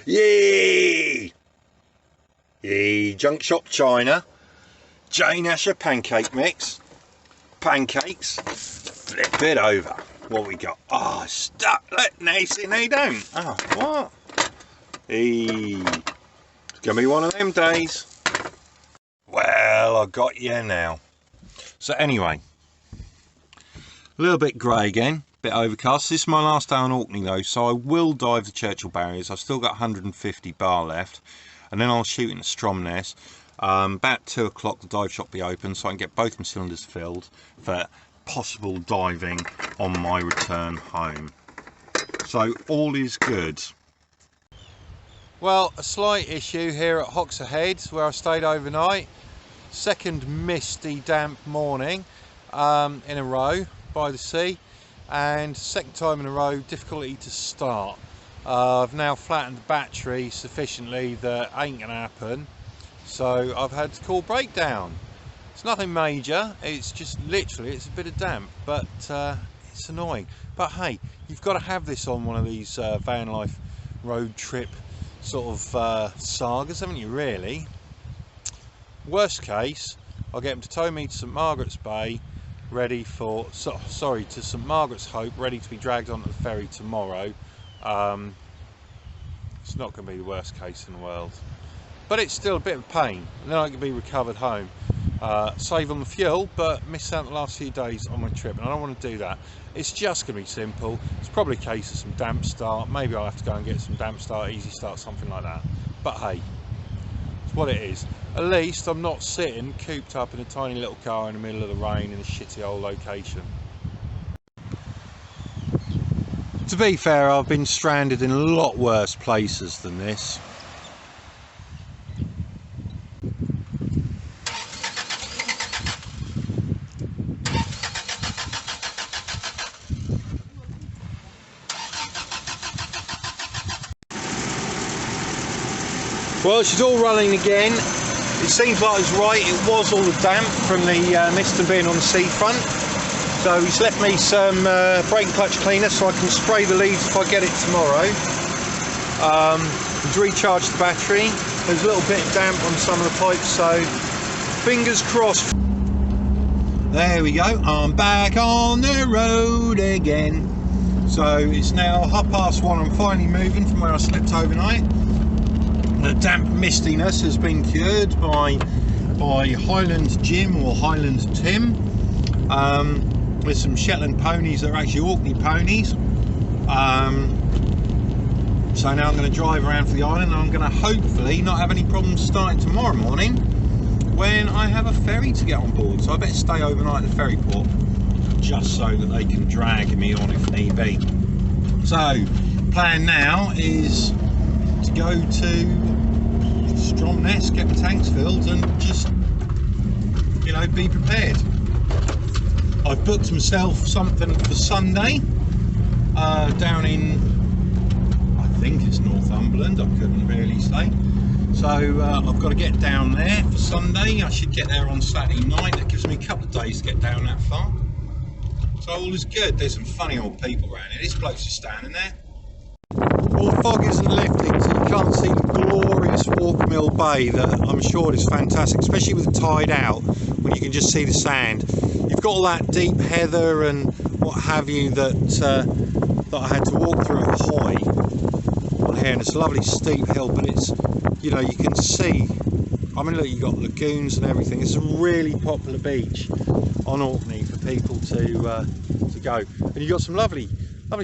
Yay! Yay! Junk shop china. Jane Asher pancake mix. Pancakes. Flip it over. What we got? Oh, stuck. Look, nice and they don't. Oh, what? Hey. It's going to be one of them days. Well, I got you now. So anyway, a little bit grey again, bit overcast. This is my last day on Orkney though, so I will dive the Churchill barriers. I've still got 150 bar left, and then I'll shoot into Stromness. About 2 o'clock the dive shop will be open, so I can get both my cylinders filled for possible diving on my return home. So all is good. Well, a slight issue here at Rysa Head where I stayed overnight. Second misty, damp morning in a row by the sea, and second time in a row difficulty to start. I've now flattened the battery sufficiently that ain't gonna happen, so I've had to call breakdown. It's nothing major, it's just literally it's a bit of damp, but it's annoying. But hey, you've got to have this on one of these Vanlife road trip sort of sagas, haven't you, really? Worst case, I'll get them to tow me to St Margaret's Bay, ready for, to St Margaret's Hope, ready to be dragged onto the ferry tomorrow. It's not going to be the worst case in the world, but it's still a bit of a pain, and then I can be recovered home. Save on the fuel, but miss out the last few days on my trip, and I don't want to do that. It's just going to be simple. It's probably a case of some damp start. Maybe I'll have to go and get some damp start, easy start, something like that. But hey, it's what it is. At least I'm not sitting cooped up in a tiny little car in the middle of the rain in a shitty old location. To be fair, I've been stranded in a lot worse places than this. Well, she's all running again. It seems like I was right, it was all the damp from the mist and being on the seafront. So he's left me some brake and clutch cleaner so I can spray the leads if I get it tomorrow. He's recharged the battery. There's a little bit of damp on some of the pipes, so fingers crossed. There we go, I'm back on the road again. So it's now 1:30. I'm finally moving from where I slept overnight. The damp mistiness has been cured by Highland Jim or Highland Tim. There's some Shetland ponies that are actually Orkney ponies. So now I'm going to drive around for the island, and I'm going to hopefully not have any problems starting tomorrow morning when I have a ferry to get on board. So I better stay overnight at the ferry port just so that they can drag me on if need be. So plan now is to go to Stromness, get my tanks filled, and just, you know, be prepared. I've booked myself something for Sunday down in, I think it's Northumberland, I couldn't really say. So I've got to get down there for Sunday. I should get there on Saturday night. That gives me a couple of days to get down that far. So all is good. There's some funny old people around here. This bloke's just standing there. Well, the fog isn't lifting, so you can't see the glorious Walkermill Bay that I'm sure is fantastic, especially with the tide out, when you can just see the sand. You've got all that deep heather and what have you that I had to walk through at Hoy on here, and it's a lovely steep hill, but it's, you know, you can see, I mean, look, you've got lagoons and everything. It's a really popular beach on Orkney for people to go, and you've got some lovely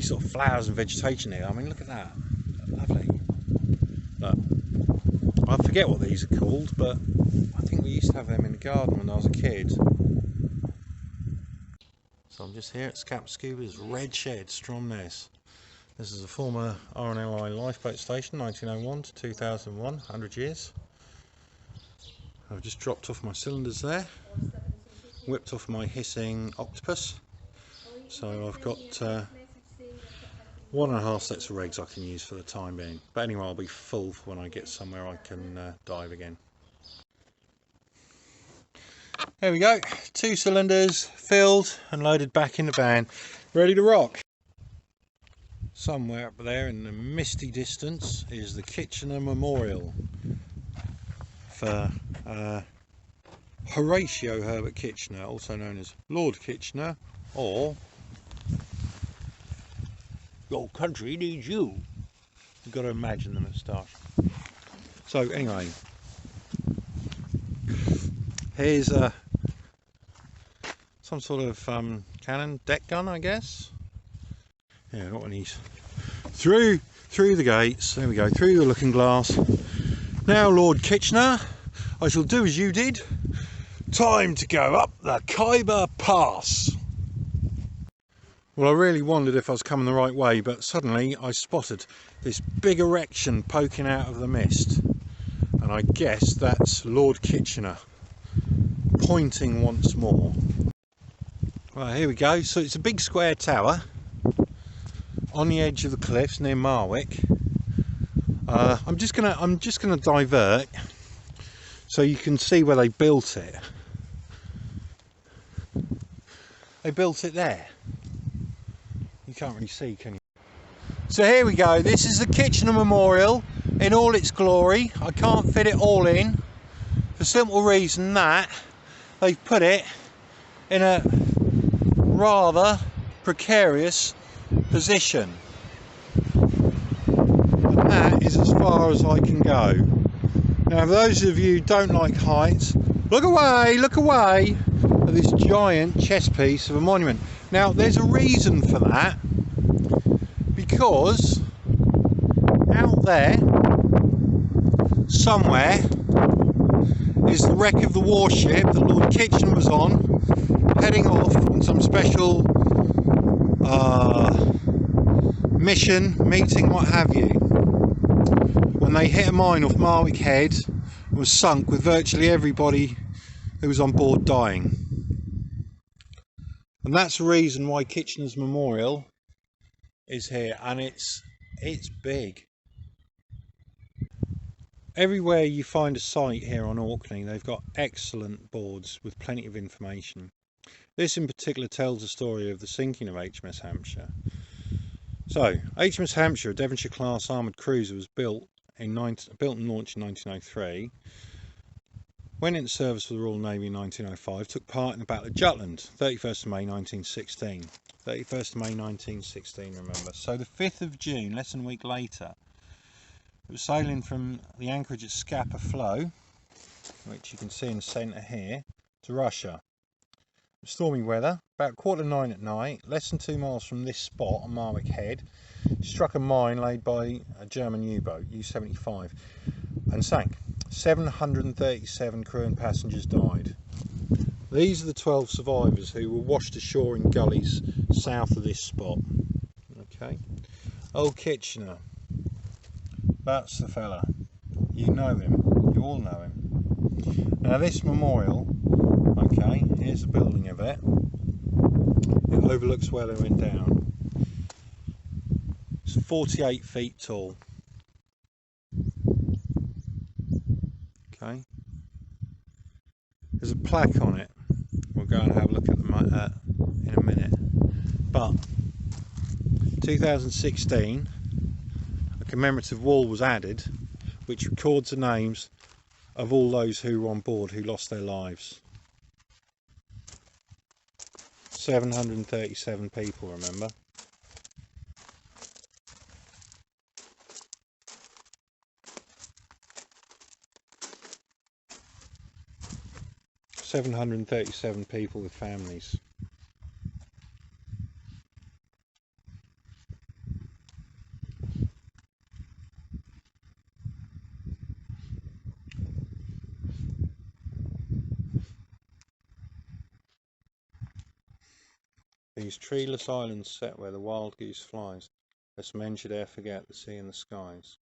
sort of flowers and vegetation here. I mean, look at that, lovely. Look, I forget what these are called, but I think we used to have them in the garden when I was a kid. So I'm just here at Scap Scuba's Red Shed, Stromness. This is a former RNLI lifeboat station, 1901 to 2001, 100 years. I've just dropped off my cylinders there, whipped off my hissing octopus. So I've got 1.5 sets of rigs I can use for the time being. But anyway, I'll be full for when I get somewhere I can dive again. There we go, 2 cylinders filled and loaded back in the van, ready to rock. Somewhere up there in the misty distance is the Kitchener Memorial for Horatio Herbert Kitchener, also known as Lord Kitchener, or "Your country needs you." You've got to imagine the moustache. So anyway, here's some sort of cannon, deck gun, I guess. Yeah, got one of these. Through the gates, there we go, through the looking glass. Now, Lord Kitchener, I shall do as you did. Time to go up the Khyber Pass. Well, I really wondered if I was coming the right way, but suddenly I spotted this big erection poking out of the mist. And I guess that's Lord Kitchener pointing once more. Well, here we go. So it's a big square tower on the edge of the cliffs near Marwick. I'm just gonna divert so you can see where they built it. They built it there. You can't really see, can you? So here we go. This is the Kitchener Memorial in all its glory. I can't fit it all in for the simple reason that they've put it in a rather precarious position, and that is as far as I can go. Now, for those of you who don't like heights, look away at this giant chess piece of a monument. Now, there's a reason for that, because out there somewhere is the wreck of the warship that Lord Kitchener was on, heading off on some special mission, meeting, what have you, when they hit a mine off Marwick Head and was sunk with virtually everybody who was on board dying. And that's the reason why Kitchener's Memorial is here, and it's big. Everywhere you find a site here on Orkney, they've got excellent boards with plenty of information. This in particular tells the story of the sinking of HMS Hampshire. So, HMS Hampshire, a Devonshire class armoured cruiser, was built and launched in 1903. Went into service with the Royal Navy in 1905, took part in the Battle of Jutland, 31st of May 1916. 31st of May 1916, remember. So the 5th of June, less than a week later, it was sailing from the anchorage at Scapa Flow, which you can see in the centre here, to Russia. Stormy weather, about 9:15 at night, less than 2 miles from this spot on Marwick Head, struck a mine laid by a German U-boat, U-75, and sank. 737 crew and passengers died. These are the 12 survivors who were washed ashore in gullies south of this spot. Okay, Old Kitchener, that's the fella. You know him, you all know him. Now this memorial, okay, here's the building of it. It overlooks where they went down. It's 48 feet tall. Okay, there's a plaque on it. We'll go and have a look at them in a minute. But 2016, a commemorative wall was added which records the names of all those who were on board who lost their lives. 737 people, remember. "737 people with families." These treeless islands set where the wild goose flies, lest men should e'er forget the sea and the skies.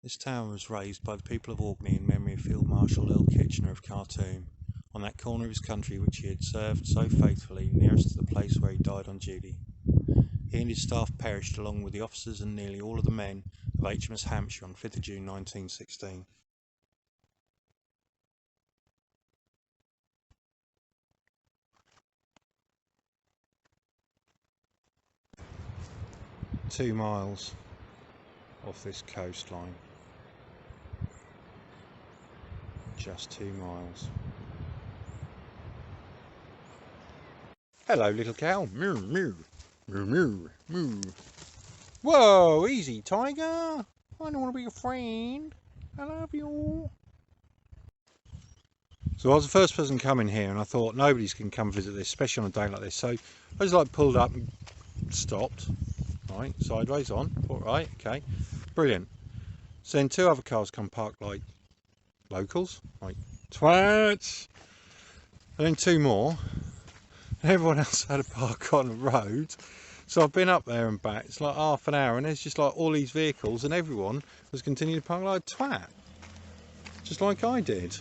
This tower was raised by the people of Orkney in memory of Field Marshal Earl Kitchener of Khartoum, on that corner of his country which he had served so faithfully, nearest to the place where he died on duty. He and his staff perished along with the officers and nearly all of the men of HMS Hampshire on 5th of June 1916. 2 miles off this coastline. Just 2 miles. Hello, little cow. Moo, moo, moo, moo, moo. Whoa, easy, tiger. I don't want to be your friend. I love you. So I was the first person coming here, and I thought nobody's can come visit this, especially on a day like this. So I just like pulled up and stopped. Right, sideways on. Thought, right, okay, brilliant. So then 2 other cars come park like locals, like twats, and then 2 more. And everyone else had a park on the road. So I've been up there and back. It's like half an hour, and there's just like all these vehicles, and everyone was continuing to park like a twat, just like I did.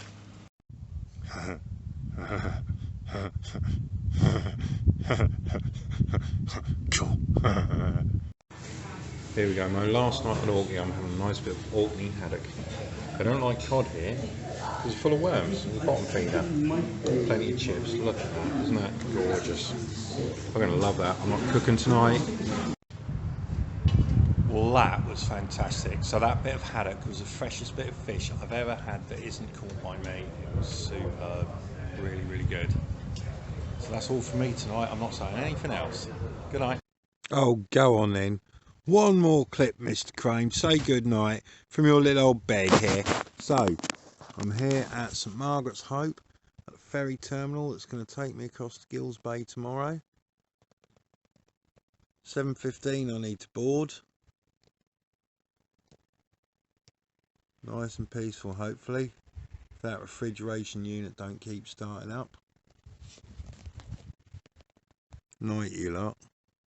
Here we go, my last night at Orkney. I'm having a nice bit of Orkney haddock. I don't like cod here because it's full of worms. The bottom feeder, plenty of chips. Look at that, isn't that gorgeous? I'm going to love that. I'm not cooking tonight. Well, that was fantastic. So that bit of haddock was the freshest bit of fish I've ever had that isn't caught by me. It was superb, really, really good. So that's all for me tonight. I'm not saying anything else. Good night. Oh, go on then. One more clip, Mr. Crane. Say good night from your little old bed here. So, I'm here at St Margaret's Hope at the ferry terminal that's going to take me across to Gills Bay tomorrow. 7:15 I need to board. Nice and peaceful, hopefully. If that refrigeration unit don't keep starting up. Night, you lot.